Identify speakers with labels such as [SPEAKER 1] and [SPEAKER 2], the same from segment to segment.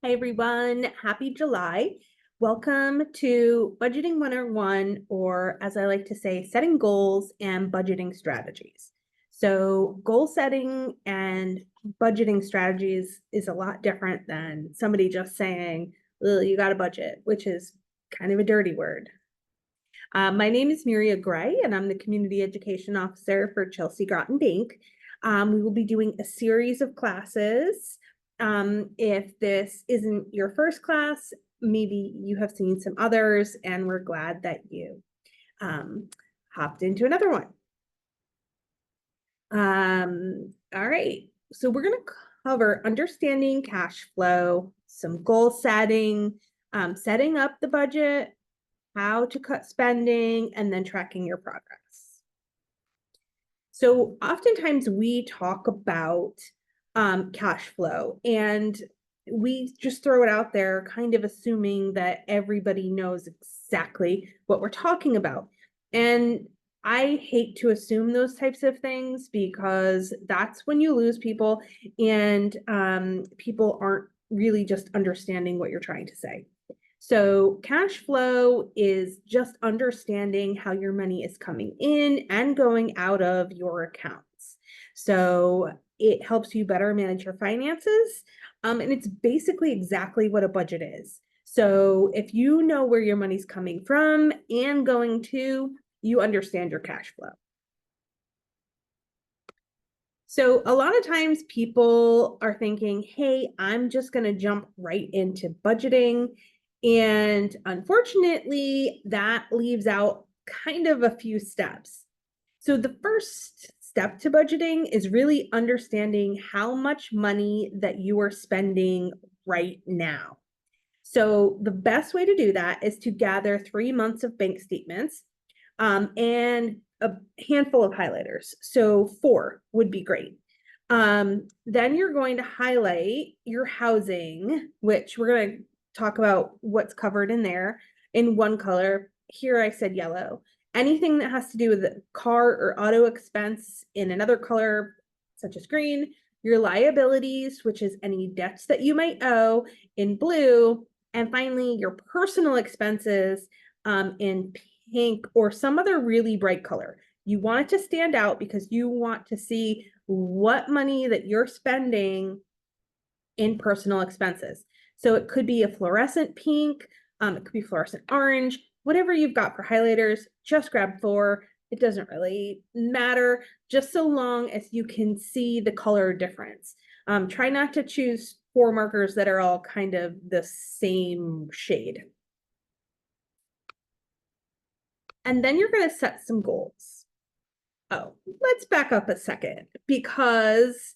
[SPEAKER 1] Hi, everyone. Happy July. Welcome to Budgeting 101, or as I like to say, setting goals and budgeting strategies. So, goal setting and budgeting strategies is a lot different than somebody just saying, well, you got a budget, which is kind of a dirty word. My name is Miria Gray, and I'm the Community Education Officer for Chelsea Groton Bank. We will be doing a series of classes. If this isn't your first class, maybe you have seen some others, and we're glad that you hopped into another one. All right, so we're going to cover understanding cash flow, some goal setting, setting up the budget, how to cut spending, and then tracking your progress. So oftentimes we talk about cash flow, and we just throw it out there, kind of assuming that everybody knows exactly what we're talking about. And I hate to assume those types of things because that's when you lose people, and people aren't really just understanding what you're trying to say. So cash flow is just understanding how your money is coming in and going out of your accounts. So it helps you better manage your finances. And it's basically exactly what a budget is. So if you know where your money's coming from and going to, you understand your cash flow. So a lot of times people are thinking, hey, I'm just going to jump right into budgeting. And unfortunately, that leaves out kind of a few steps. So the first step to budgeting is really understanding how much money that you are spending right now. So the best way to do that is to gather 3 months of bank statements and a handful of highlighters. So 4 would be great. Then you're going to highlight your housing, which we're going to talk about what's covered in there in one color. Here I said yellow. Anything that has to do with the car or auto expense in another color, such as green. Your liabilities, which is any debts that you might owe, in blue. And finally, your personal expenses in pink or some other really bright color. You want it to stand out because you want to see what money that you're spending in personal expenses. So it could be a fluorescent pink, it could be fluorescent orange, whatever you've got for highlighters, just grab 4. It doesn't really matter, just so long as you can see the color difference. Try not to choose 4 markers that are all kind of the same shade. And then you're going to set some goals. Oh, let's back up a second because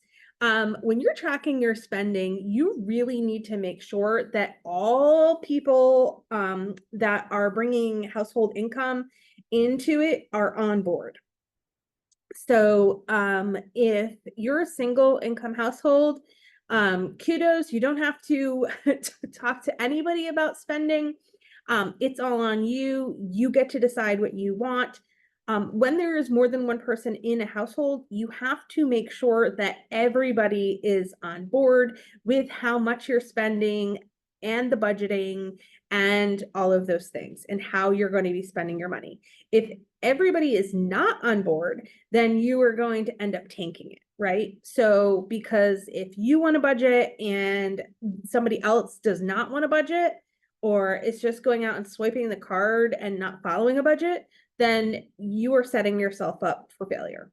[SPEAKER 1] when you're tracking your spending, you really need to make sure that all people that are bringing household income into it are on board. So if you're a single income household, kudos, you don't have to talk to anybody about spending. It's all on you. You get to decide what you want. When there is more than one person in a household, you have to make sure that everybody is on board with how much you're spending and the budgeting and all of those things and how you're going to be spending your money. If everybody is not on board, then you are going to end up tanking it, right? So because if you want a budget and somebody else does not want a budget, or it's just going out and swiping the card and not following a budget, then you are setting yourself up for failure.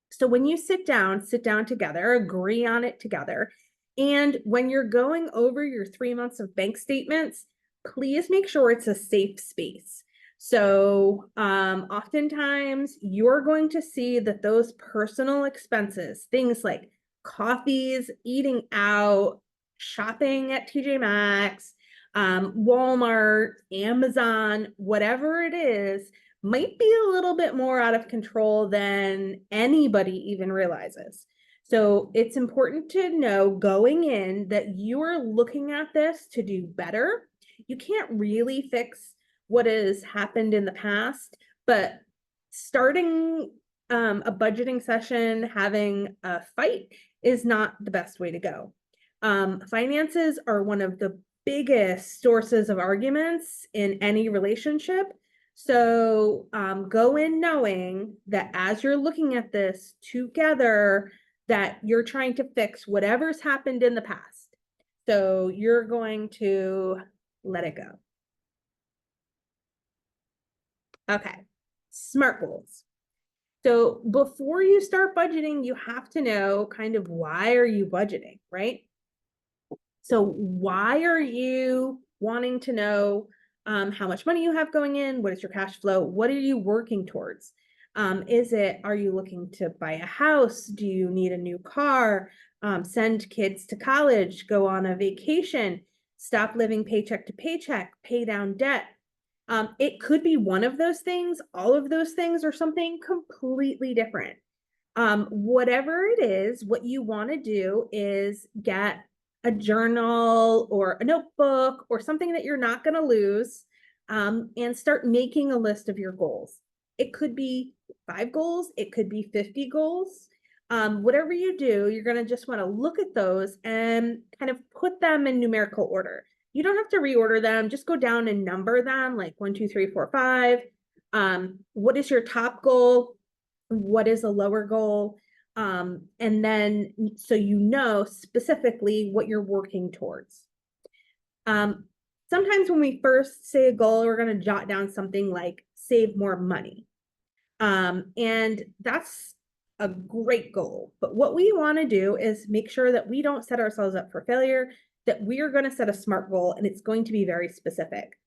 [SPEAKER 1] So when you sit down together, agree on it together. And when you're going over your 3 months of bank statements, please make sure it's a safe space. So oftentimes you're going to see that those personal expenses, things like coffees, eating out, shopping at TJ Maxx, Walmart, Amazon, whatever it is, might be a little bit more out of control than anybody even realizes. So it's important to know going in that you are looking at this to do better. You can't really fix what has happened in the past, but starting a budgeting session, having a fight is not the best way to go. Finances are one of the biggest sources of arguments in any relationship. So go in knowing that as you're looking at this together, that you're trying to fix whatever's happened in the past. So you're going to let it go. Okay, SMART goals. So before you start budgeting, you have to know kind of why are you budgeting, right? So why are you wanting to know how much money you have going in? What is your cash flow? What are you working towards? Are you looking to buy a house? Do you need a new car? Send kids to college, go on a vacation, stop living paycheck to paycheck, pay down debt. It could be one of those things, all of those things, or something completely different. Whatever it is, what you want to do is get a journal or a notebook or something that you're not going to lose, and start making a list of your goals. It could be 5 goals, it could be 50 goals. Whatever you do, you're going to just want to look at those and kind of put them in numerical order. You don't have to reorder them, just go down and number them like 1, 2, 3, 4, 5. What is your top goal? What is a lower goal? And then so you know specifically what you're working towards. Sometimes when we first say a goal, we're going to jot down something like save more money. And that's a great goal. But what we want to do is make sure that we don't set ourselves up for failure, that we are going to set a SMART goal and it's going to be very specific.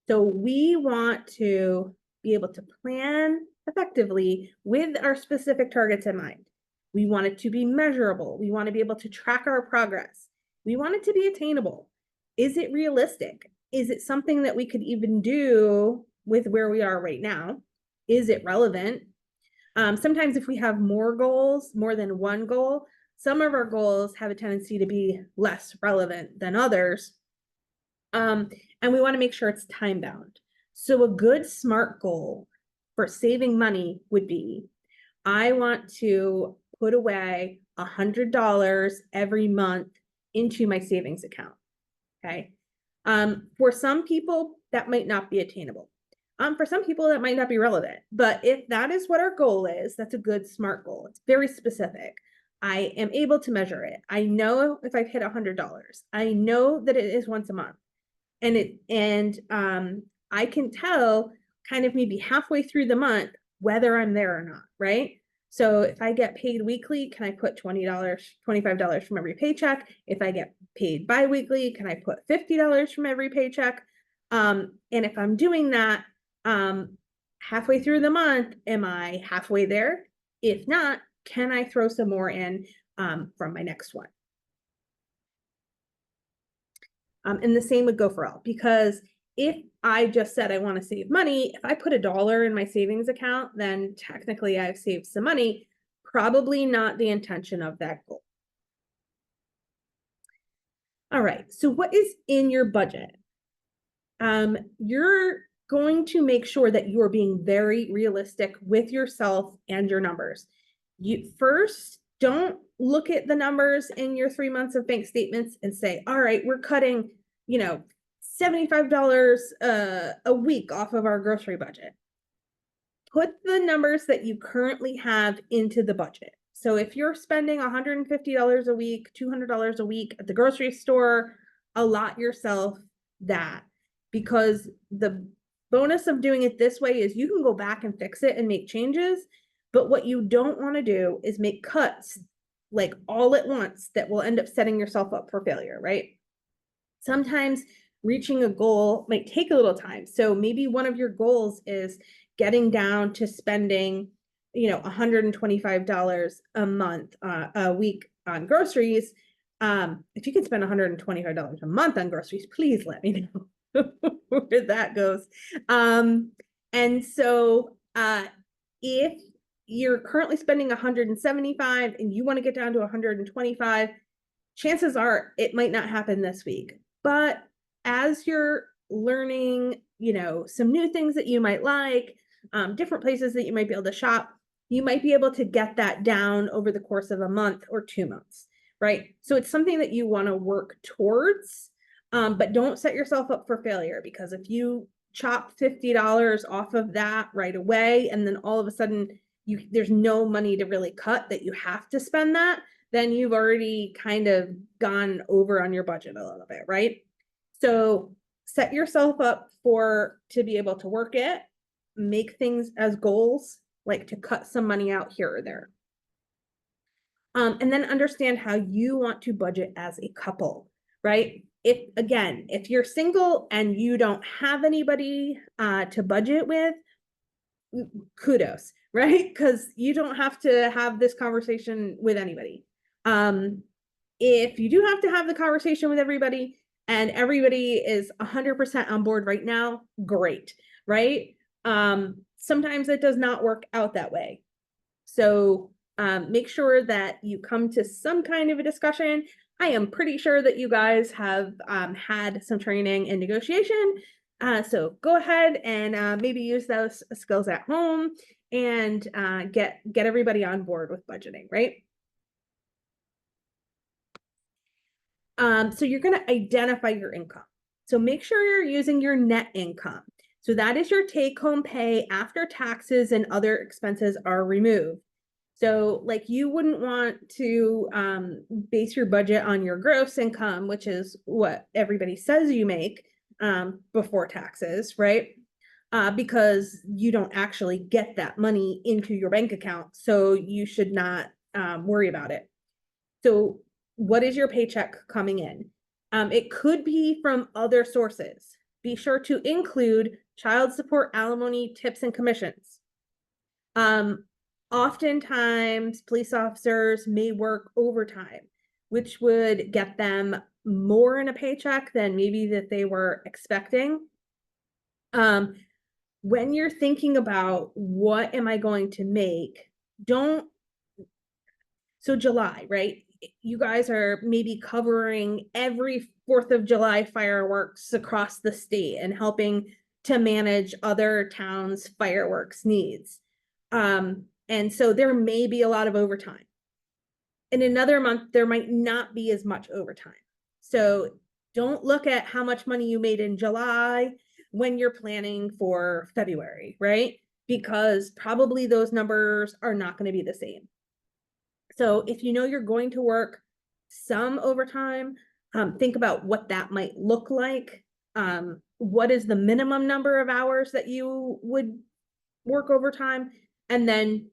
[SPEAKER 1] So we want to be able to plan effectively with our specific targets in mind. We want it to be measurable. We want to be able to track our progress. We want it to be attainable. Is it realistic? Is it something that we could even do with where we are right now? Is it relevant? Sometimes if we have more goals, more than one goal, some of our goals have a tendency to be less relevant than others. And we want to make sure it's time bound. So a good SMART goal for saving money would be, I want to put away $100 every month into my savings account. Okay. For some people, that might not be attainable. For some people, that might not be relevant. But if that is what our goal is, that's a good SMART goal. It's very specific. I am able to measure it. I know if I've hit $100. I know that it is once a month. And I can tell kind of maybe halfway through the month whether I'm there or not, right? So if I get paid weekly, can I put $20, $25 from every paycheck? If I get paid biweekly, can I put $50 from every paycheck? And if I'm doing that halfway through the month, am I halfway there? If not, can I throw some more in from my next one? And the same would go for all, because if I just said I want to save money, if I put $1 in my savings account, then technically I've saved some money, probably not the intention of that goal. All right, so what is in your budget? You're going to make sure that you're being very realistic with yourself and your numbers. You first, don't look at the numbers in your 3 months of bank statements and say, all right, we're cutting, $75 a week off of our grocery budget. Put the numbers that you currently have into the budget. So if you're spending $150 a week, $200 a week at the grocery store, allot yourself that, because the bonus of doing it this way is you can go back and fix it and make changes. But what you don't want to do is make cuts like all at once that will end up setting yourself up for failure, right? Sometimes reaching a goal might take a little time. So maybe one of your goals is getting down to spending, $125 a month, a week on groceries. If you can spend $125 a month on groceries, please let me know where that goes. And so if you're currently spending 175 and you want to get down to 125, chances are it might not happen this week. But as you're learning, some new things that you might like, different places that you might be able to shop, you might be able to get that down over the course of a month or 2 months. right? So it's something that you want to work towards, but don't set yourself up for failure, because if you chop $50 off of that right away, and then all of a sudden there's no money to really cut, that you have to spend that, then you've already kind of gone over on your budget a little bit, right? So set yourself up to be able to work it, make things as goals, like to cut some money out here or there. And then understand how you want to budget as a couple, right? If you're single and you don't have anybody to budget with, kudos, right? Because you don't have to have this conversation with anybody. If you do have to have the conversation with everybody and everybody is 100% on board right now, great, right? Sometimes it does not work out that way. So make sure that you come to some kind of a discussion. I am pretty sure that you guys have had some training in negotiation. So go ahead and maybe use those skills at home and get everybody on board with budgeting, right? So you're going to identify your income. So make sure you're using your net income. So that is your take-home pay after taxes and other expenses are removed. So like you wouldn't want to base your budget on your gross income, which is what everybody says you make before taxes, right? Because you don't actually get that money into your bank account. So you should not worry about it. So what is your paycheck coming in? It could be from other sources. Be sure to include child support, alimony, tips, and commissions. Oftentimes, police officers may work overtime, which would get them more in a paycheck than maybe that they were expecting. When you're thinking about what am I going to make, so July, right? You guys are maybe covering every 4th of July fireworks across the state and helping to manage other towns' fireworks needs. And so there may be a lot of overtime. In another month, there might not be as much overtime. So don't look at how much money you made in July when you're planning for February, right? Because probably those numbers are not going to be the same. So if you know you're going to work some overtime, think about what that might look like. What is the minimum number of hours that you would work overtime? And then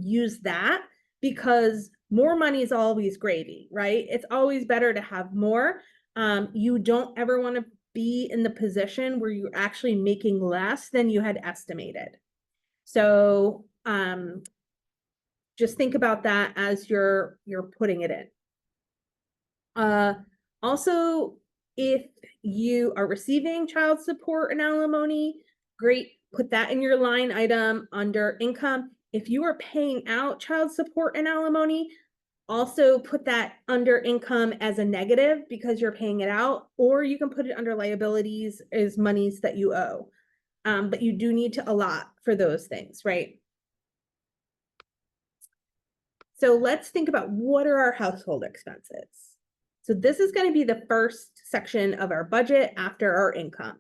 [SPEAKER 1] use that, because more money is always gravy, right? It's always better to have more. You don't ever want to be in the position where you're actually making less than you had estimated. So just think about that as you're putting it in. Also, if you are receiving child support and alimony, great, put that in your line item under income. If you are paying out child support and alimony, also put that under income as a negative because you're paying it out, or you can put it under liabilities as monies that you owe. But you do need to allot for those things, right? So let's think about what are our household expenses. So this is going to be the first section of our budget after our income.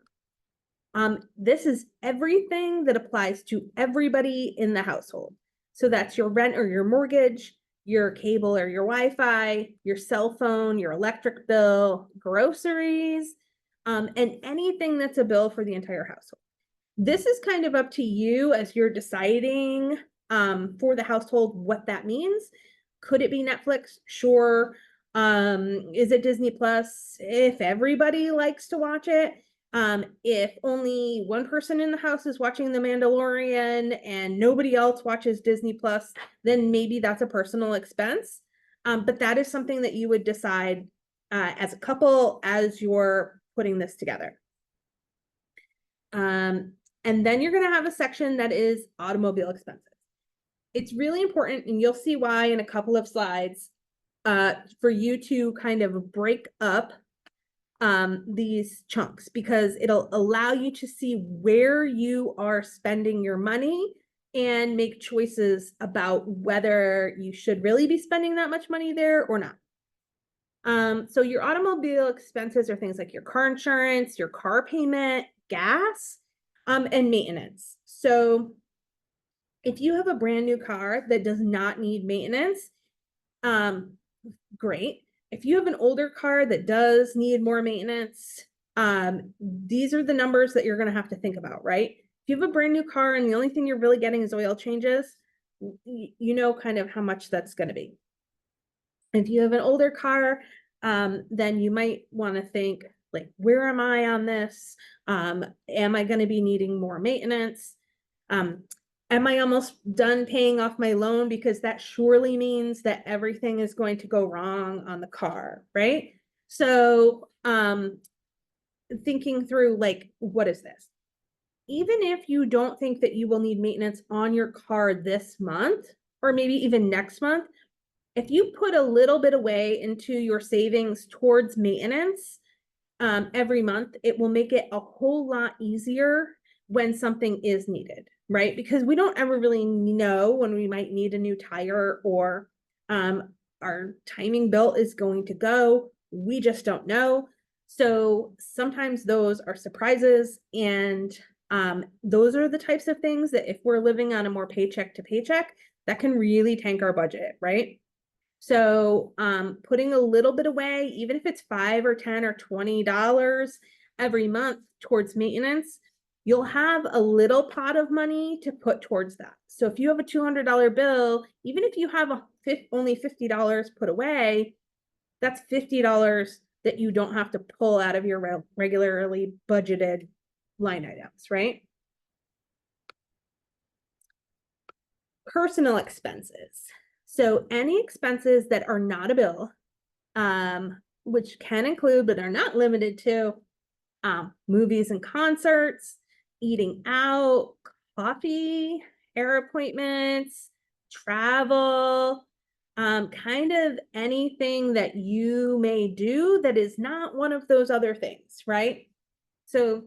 [SPEAKER 1] This is everything that applies to everybody in the household. So that's your rent or your mortgage, your cable or your Wi-Fi, your cell phone, your electric bill, groceries, and anything that's a bill for the entire household. This is kind of up to you as you're deciding for the household what that means. Could it be Netflix? Sure. Is it Disney Plus? If everybody likes to watch it. If only one person in the house is watching The Mandalorian and nobody else watches Disney Plus, then maybe that's a personal expense. But that is something that you would decide as a couple as you're putting this together. And then you're going to have a section that is automobile expenses. It's really important, and you'll see why in a couple of slides, for you to kind of break up these chunks, because it'll allow you to see where you are spending your money and make choices about whether you should really be spending that much money there or not. So your automobile expenses are things like your car insurance, your car payment, gas, and maintenance. So if you have a brand new car that does not need maintenance, great. If you have an older car that does need more maintenance, these are the numbers that you're going to have to think about, right? If you have a brand new car and the only thing you're really getting is oil changes, you know kind of how much that's going to be. If you have an older car, then you might want to think, like, where am I on this? Am I going to be needing more maintenance? Am I almost done paying off my loan? Because that surely means that everything is going to go wrong on the car, right? So thinking through, like, what is this? Even if you don't think that you will need maintenance on your car this month, or maybe even next month, if you put a little bit away into your savings towards maintenance every month, it will make it a whole lot easier when something is needed, right? Because we don't ever really know when we might need a new tire, or our timing belt is going to go. We just don't know. So sometimes those are surprises, and those are the types of things that if we're living on a more paycheck to paycheck, that can really tank our budget, right? So putting a little bit away, even if it's $5 or $10 or $20 every month towards maintenance, you'll have a little pot of money to put towards that. So if you have a $200 bill, even if you have only $50 put away, that's $50 that you don't have to pull out of your regularly budgeted line items, right? Personal expenses. So any expenses that are not a bill, which can include, but are not limited to, movies and concerts, eating out, coffee, hair appointments, travel, kind of anything that you may do that is not one of those other things, right? So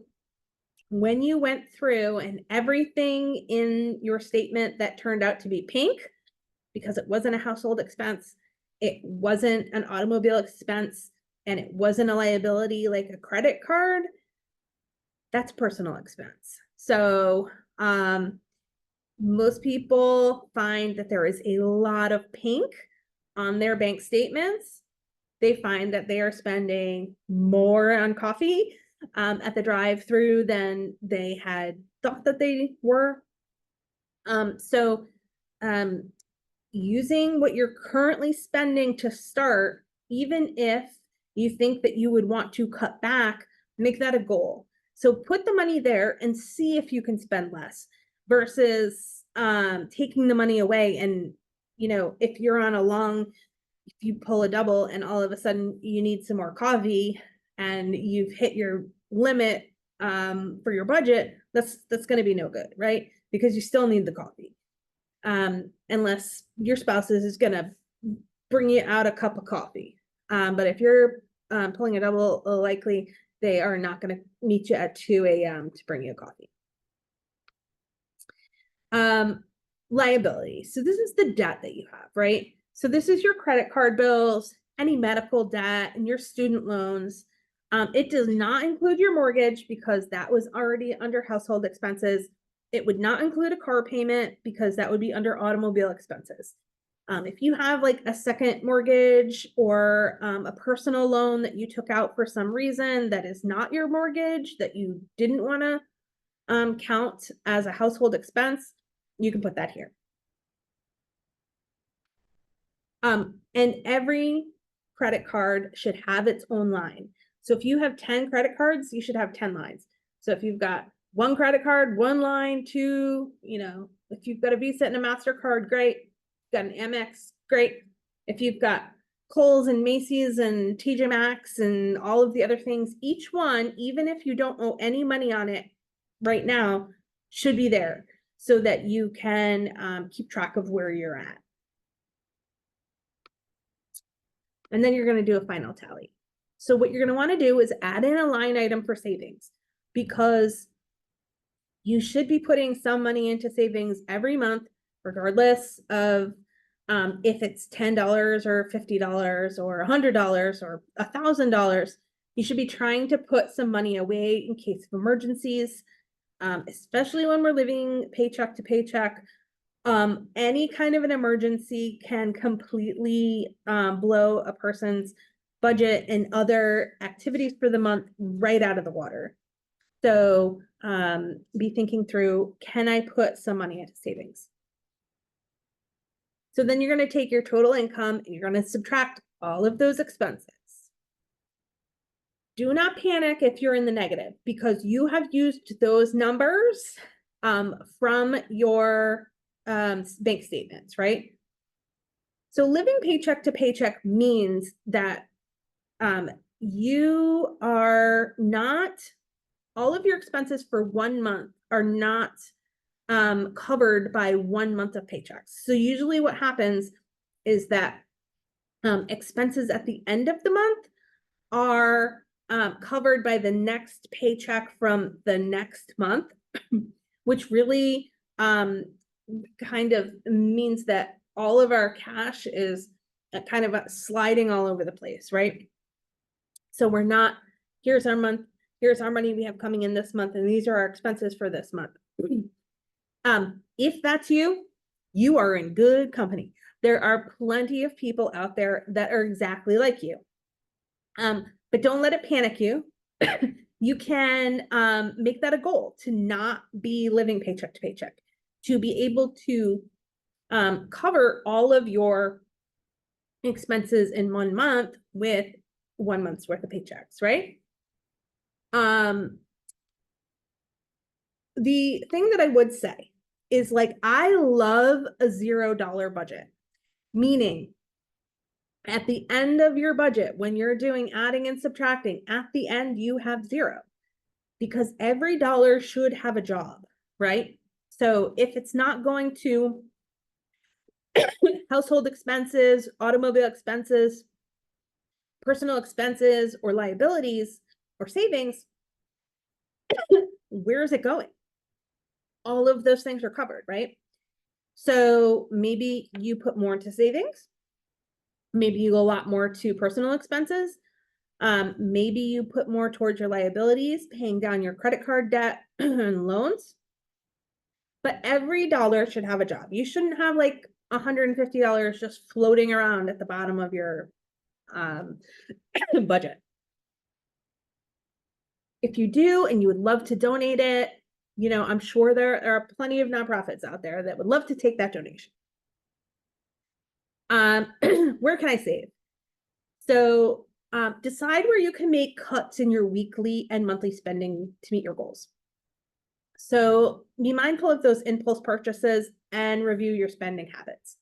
[SPEAKER 1] when you went through and everything in your statement that turned out to be pink, because it wasn't a household expense, it wasn't an automobile expense, and it wasn't a liability like a credit card, that's personal expense. So most people find that there is a lot of pink on their bank statements. They find that they are spending more on coffee at the drive-through than they had thought that they were. So using what you're currently spending to start, even if you think that you would want to cut back, make that a goal. So put the money there and see if you can spend less versus taking the money away. And, you know, if you pull a double and all of a sudden you need some more coffee and you've hit your limit for your budget, that's going to be no good, right? Because you still need the coffee. Unless your spouse is going to bring you out a cup of coffee. But if you're pulling a double, likely they are not going to meet you at 2 a.m. to bring you a coffee. Liability. So this is the debt that you have, right? So this is your credit card bills, any medical debt, and your student loans. It does not include your mortgage because that was already under household expenses. It would not include a car payment because that would be under automobile expenses. If you have like a second mortgage or a personal loan that you took out for some reason that is not your mortgage, that you didn't want to count as a household expense, you can put that here. And every credit card should have its own line. So if you have 10 credit cards, you should have 10 lines. So if you've got one credit card, one line, two, if you've got a Visa and a MasterCard, great. Got an Amex, great. If you've got Kohl's and Macy's and TJ Maxx and all of the other things, each one, even if you don't owe any money on it right now, should be there so that you can keep track of where you're at. And then you're going to do a final tally. So what you're going to want to do is add in a line item for savings, because you should be putting some money into savings every month, regardless of If it's $10 or $50 or $100 or $1,000, you should be trying to put some money away in case of emergencies, especially when we're living paycheck to paycheck. Any kind of an emergency can completely blow a person's budget and other activities for the month right out of the water. So be thinking through, can I put some money into savings? So then you're going to take your total income and you're going to subtract all of those expenses. Do not panic if you're in the negative, because you have used those numbers from your bank statements, right? So living paycheck to paycheck means that you are not, all of your expenses for 1 month are not covered by 1 month of paychecks. So usually what happens is that expenses at the end of the month are covered by the next paycheck from the next month, which really kind of means that all of our cash is kind of sliding all over the place, right? So we're not, here's our month, here's our money we have coming in this month, and these are our expenses for this month. If that's you, you are in good company. There are plenty of people out there that are exactly like you. But don't let it panic you. You can make that a goal to not be living paycheck to paycheck, to be able to cover all of your expenses in 1 month with 1 month's worth of paychecks, right? The thing that I would say is, like, I love a $0 budget, meaning at the end of your budget, when you're doing adding and subtracting, at the end you have zero, because every dollar should have a job, right? So if it's not going to household expenses, automobile expenses, personal expenses, or liabilities or savings, where is it going? All of those things are covered, right? So maybe you put more into savings. Maybe you go a lot more to personal expenses. Maybe you put more towards your liabilities, paying down your credit card debt and loans. But every dollar should have a job. You shouldn't have like $150 just floating around at the bottom of your budget. If you do and you would love to donate it, you know, I'm sure there are plenty of nonprofits out there that would love to take that donation. Where can I save? So decide where you can make cuts in your weekly and monthly spending to meet your goals. So be mindful of those impulse purchases and review your spending habits.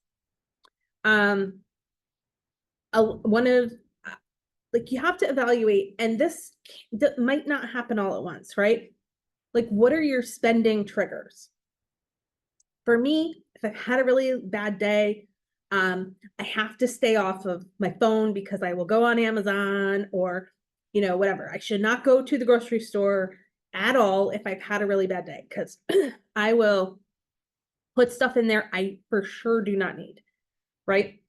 [SPEAKER 1] Like, you have to evaluate, and this might not happen all at once, right? Like, what are your spending triggers? For me, if I've had a really bad day, I have to stay off of my phone because I will go on Amazon or, you know, whatever. I should not go to the grocery store at all if I've had a really bad day, because I will put stuff in there I for sure do not need, right?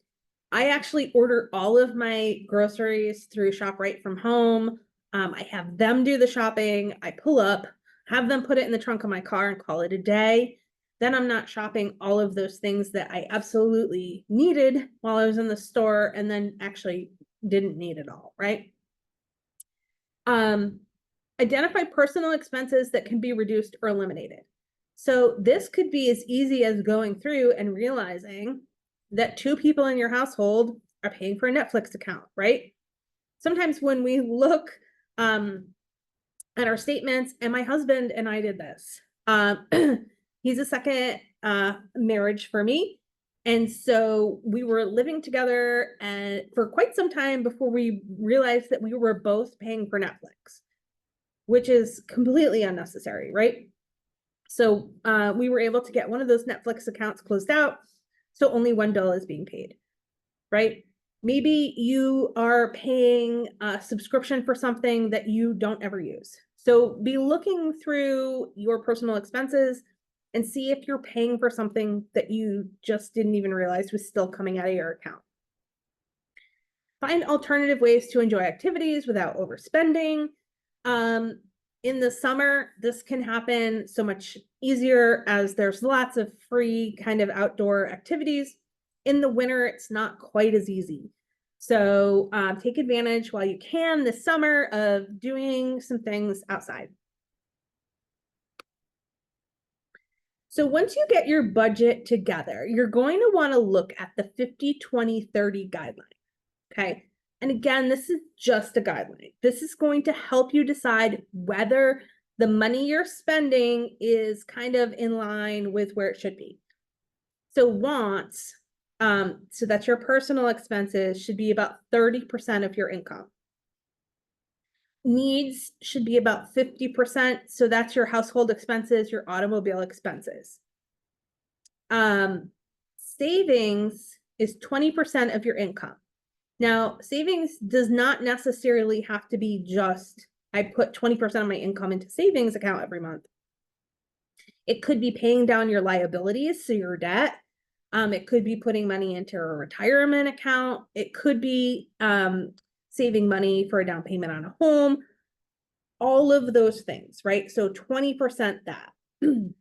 [SPEAKER 1] I actually order all of my groceries through ShopRite from home. I have them do the shopping. I pull up, have them put it in the trunk of my car and call it a day. Then I'm not shopping all of those things that I absolutely needed while I was in the store and then actually didn't need it all, right? Identify personal expenses that can be reduced or eliminated. So this could be as easy as going through and realizing that 2 people in your household are paying for a Netflix account, right? Sometimes when we look at our statements, and my husband and I did this, he's a second marriage for me. And so we were living together and for quite some time before we realized that we were both paying for Netflix, which is completely unnecessary, right? So we were able to get one of those Netflix accounts closed out, so only one bill is being paid, right? Maybe you are paying a subscription for something that you don't ever use. So be looking through your personal expenses and see if you're paying for something that you just didn't even realize was still coming out of your account. Find alternative ways to enjoy activities without overspending. In the summer, this can happen so much easier as there's lots of free kind of outdoor activities. In the winter, it's not quite as easy. So take advantage while you can this summer of doing some things outside. So once you get your budget together, you're going to want to look at the 50-20-30 guideline. Okay. And again, this is just a guideline. This is going to help you decide whether the money you're spending is kind of in line with where it should be. So wants, so that's your personal expenses, should be about 30% of your income. Needs should be about 50%. So that's your household expenses, your automobile expenses. Savings is 20% of your income. Now, savings does not necessarily have to be just, I put 20% of my income into savings account every month. It could be paying down your liabilities, so your debt. It could be putting money into a retirement account. It could be saving money for a down payment on a home. All of those things, right? So 20% that. And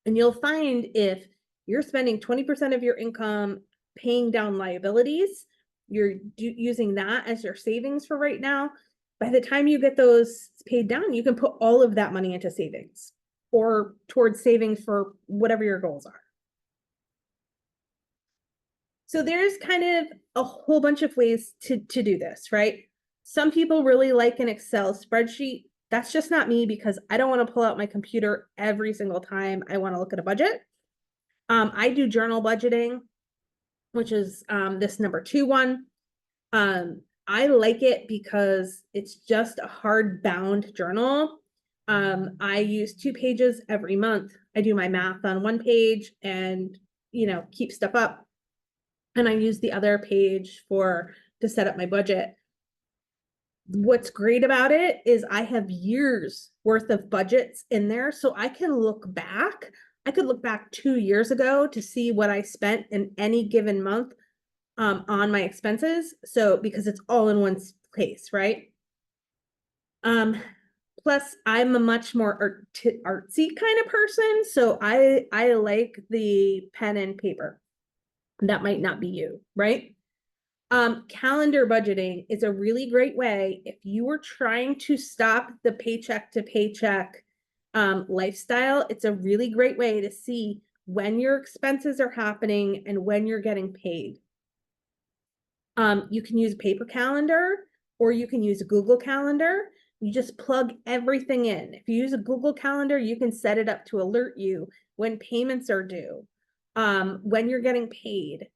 [SPEAKER 1] you'll find if you're spending 20% of your income paying down liabilities, you're using that as your savings for right now. By the time you get those paid down, you can put all of that money into savings or towards savings for whatever your goals are. So there's kind of a whole bunch of ways to do this, right? Some people really like an Excel spreadsheet. That's just not me because I don't want to pull out my computer every single time I want to look at a budget. I do journal budgeting, which is this number 2 one. I like it because it's just a hard bound journal. I use 2 pages every month. I do my math on 1 page and, keep stuff up. And I use the other page to set up my budget. What's great about it is I have years worth of budgets in there. So I can look back. I could look back 2 years ago to see what I spent in any given month on my expenses. So because it's all in one place, right? Plus I'm a much more artsy kind of person. So I like the pen and paper. That might not be you, right? Calendar budgeting is a really great way if you were trying to stop the paycheck to paycheck lifestyle. It's a really great way to see when your expenses are happening and when you're getting paid. You can use a paper calendar or you can use a Google Calendar. You just plug everything in. If you use a Google Calendar, you can set it up to alert you when payments are due, when you're getting paid,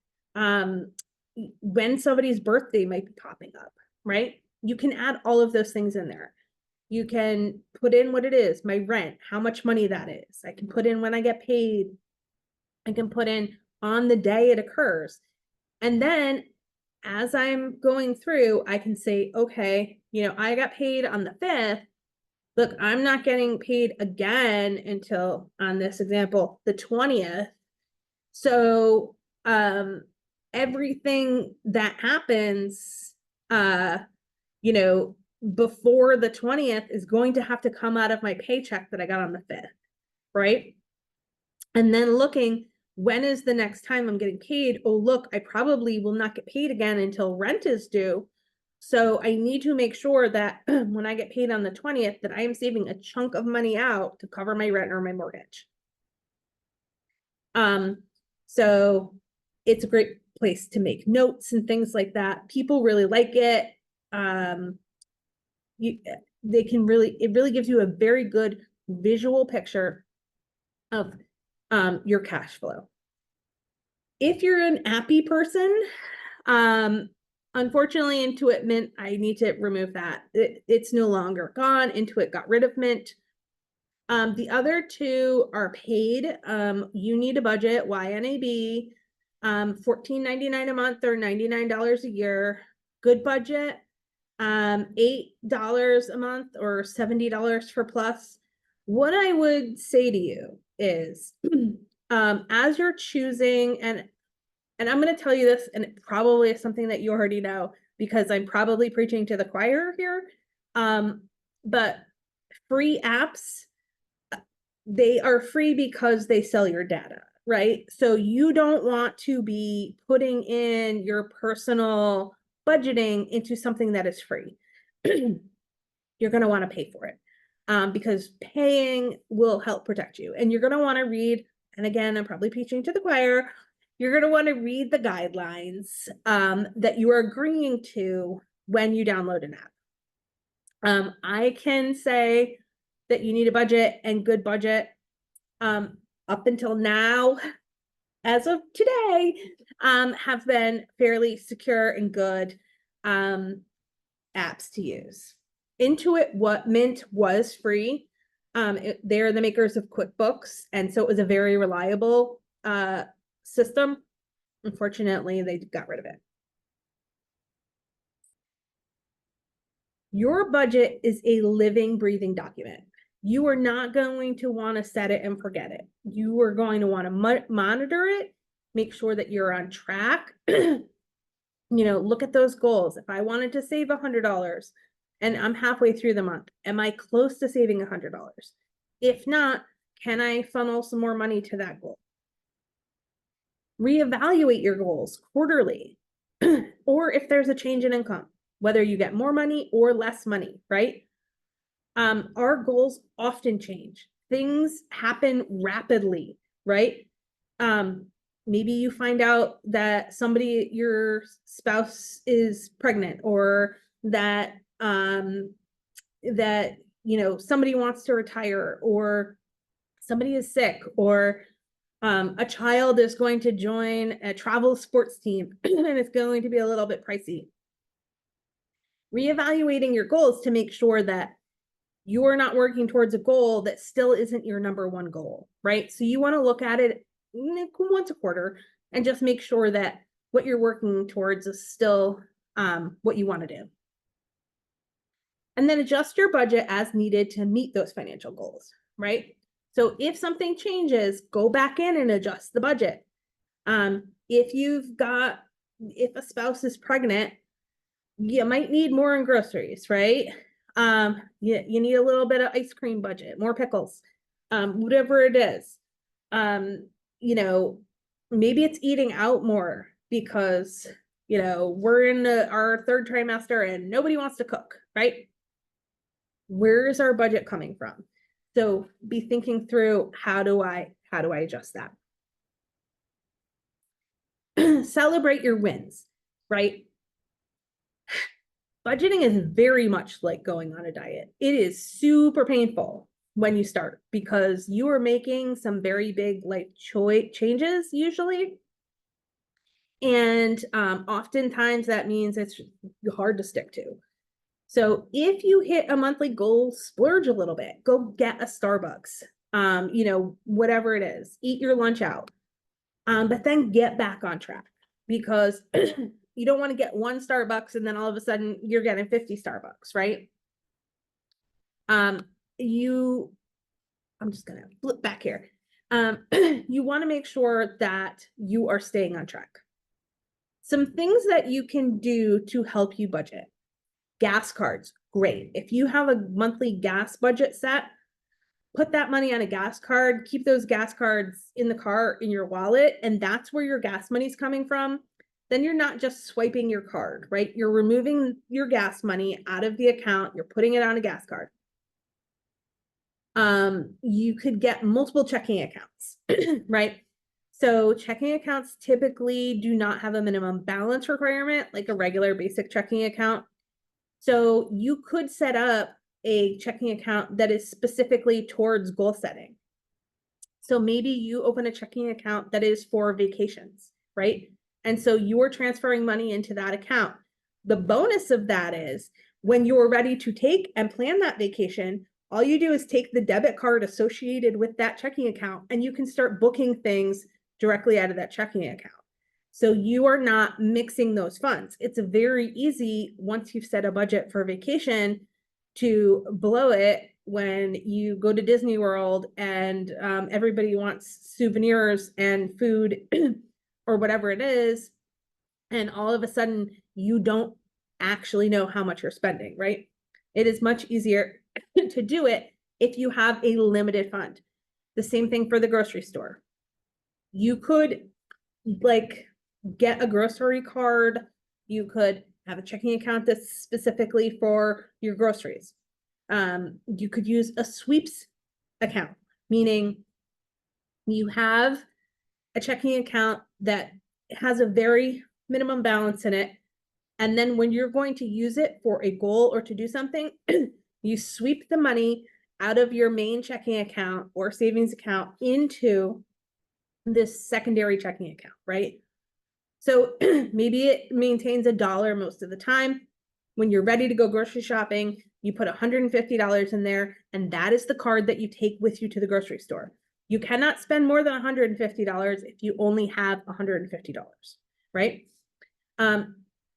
[SPEAKER 1] when somebody's birthday might be popping up, right? You can add all of those things in there. You can put in what it is, my rent, how much money that is. I can put in when I get paid. I can put in on the day it occurs. And then as I'm going through, I can say, okay, I got paid on the 5th. Look, I'm not getting paid again until, on this example, the 20th. So everything that happens, before the 20th is going to have to come out of my paycheck that I got on the 5th, right? And then looking, when is the next time I'm getting paid? Oh, look, I probably will not get paid again until rent is due. So I need to make sure that when I get paid on the 20th, that I am saving a chunk of money out to cover my rent or my mortgage. So it's a great place to make notes and things like that. People really like it. It really gives you a very good visual picture of your cash flow. If you're an Appy person, unfortunately, Intuit Mint, I need to remove that. It's no longer gone. Intuit got rid of Mint. The other 2 are paid. You Need a Budget, YNAB, $14.99 a month or $99 a year. Good Budget, $8 a month or $70 for Plus. What I would say to you is as you're choosing, and I'm going to tell you this, and it probably is something that you already know because I'm probably preaching to the choir here. But free apps, they are free because they sell your data, right? So you don't want to be putting in your personal budgeting into something that is free. You're going to want to pay for it because paying will help protect you. And you're going to want to read, and again, I'm probably preaching to the choir, you're going to want to read the guidelines that you are agreeing to when you download an app. I can say that you need a budget and good budget. Up until now, as of today, have been fairly secure and good apps to use. Intuit Mint was free. They're the makers of QuickBooks, and so it was a very reliable system. Unfortunately, they got rid of it. Your budget is a living, breathing document. You are not going to want to set it and forget it. You are going to want to monitor it, make sure that you're on track. Look at those goals. If I wanted to save $100 and I'm halfway through the month, am I close to saving $100? If not, can I funnel some more money to that goal? Reevaluate your goals quarterly, or if there's a change in income, whether you get more money or less money, right? Our goals often change. Things happen rapidly, right? Maybe you find out that your spouse is pregnant, or that somebody wants to retire, or somebody is sick, or a child is going to join a travel sports team and it's going to be a little bit pricey. Reevaluating your goals to make sure that you're not working towards a goal that still isn't your number one goal, right? So you want to look at it once a quarter and just make sure that what you're working towards is still what you want to do. And then adjust your budget as needed to meet those financial goals, right? So if something changes, go back in and adjust the budget. If a spouse is pregnant, you might need more in groceries, right? You need a little bit of ice cream budget, more pickles, whatever it is. Maybe it's eating out more because, we're in our third trimester and nobody wants to cook, right? Where is our budget coming from? So be thinking through, how do I adjust that? Celebrate your wins, right? Budgeting is very much like going on a diet. It is super painful when you start because you are making some very big life changes usually. And oftentimes that means it's hard to stick to. So if you hit a monthly goal, splurge a little bit, go get a Starbucks, whatever it is, eat your lunch out, but then get back on track, because you don't want to get one Starbucks and then all of a sudden you're getting 50 Starbucks, right? I'm just going to flip back here. You want to make sure that you are staying on track. Some things that you can do to help you budget. Gas cards, great. If you have a monthly gas budget set, put that money on a gas card, keep those gas cards in the car, in your wallet, and that's where your gas money's coming from. Then you're not just swiping your card, right? You're removing your gas money out of the account, you're putting it on a gas card. You could get multiple checking accounts, right? So checking accounts typically do not have a minimum balance requirement like a regular basic checking account. So you could set up a checking account that is specifically towards goal setting. So maybe you open a checking account that is for vacations, right? And so you're transferring money into that account. The bonus of that is when you're ready to take and plan that vacation, all you do is take the debit card associated with that checking account and you can start booking things directly out of that checking account. So you are not mixing those funds. It's very easy once you've set a budget for vacation to blow it when you go to Disney World and everybody wants souvenirs and food or whatever it is, and all of a sudden you don't actually know how much you're spending, right? It is much easier to do it if you have a limited fund. The same thing for the grocery store. You could like get a grocery card. You could have a checking account that's specifically for your groceries. You could use a sweeps account, meaning you have a checking account that has a very minimum balance in it. And then when you're going to use it for a goal or to do something, you sweep the money out of your main checking account or savings account into this secondary checking account, right? So maybe it maintains $1 most of the time. When you're ready to go grocery shopping, you put $150 in there, and that is the card that you take with you to the grocery store. You cannot spend more than $150 if you only have $150, right?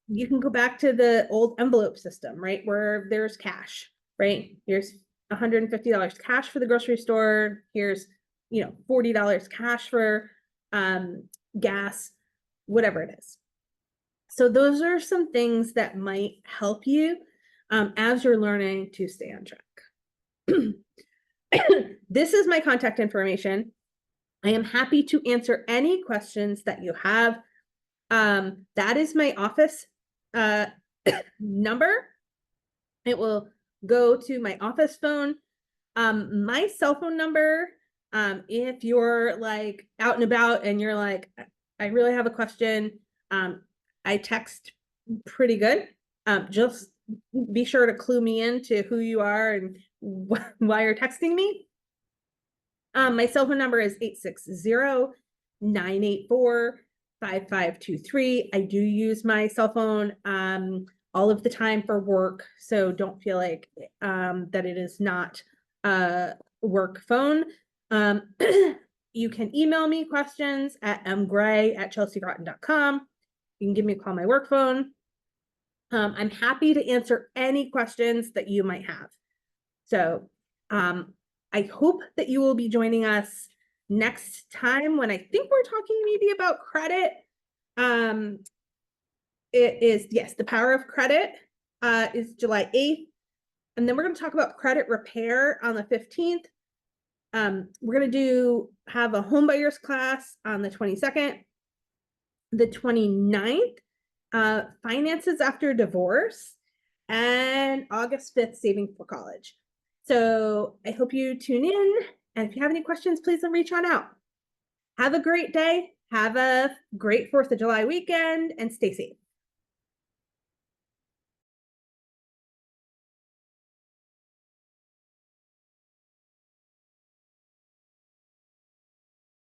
[SPEAKER 1] You can go back to the old envelope system, right? Where there's cash, right? Here's $150 cash for the grocery store. Here's, $40 cash for gas, whatever it is. So those are some things that might help you as you're learning to stay on track. This is my contact information. I am happy to answer any questions that you have. That is my office number. It will go to my office phone. My cell phone number, if you're like out and about and you're like, I really have a question, I text pretty good. Just be sure to clue me into who you are and why you're texting me. My cell phone number is 860-984-5523. I do use my cell phone all of the time for work, so don't feel like that it is not a work phone. You can email me questions at mgray@chelseagroton.com. You can give me a call on my work phone. I'm happy to answer any questions that you might have. So I hope that you will be joining us next time when I think we're talking maybe about credit. It is, yes, the power of credit is July 8th. And then we're going to talk about credit repair on the 15th. We're going to have a home buyers class on the 22nd. The 29th, finances after divorce, and August 5th, saving for college. So I hope you tune in. And if you have any questions, please reach on out. Have a great day. Have a great 4th of July weekend and stay safe.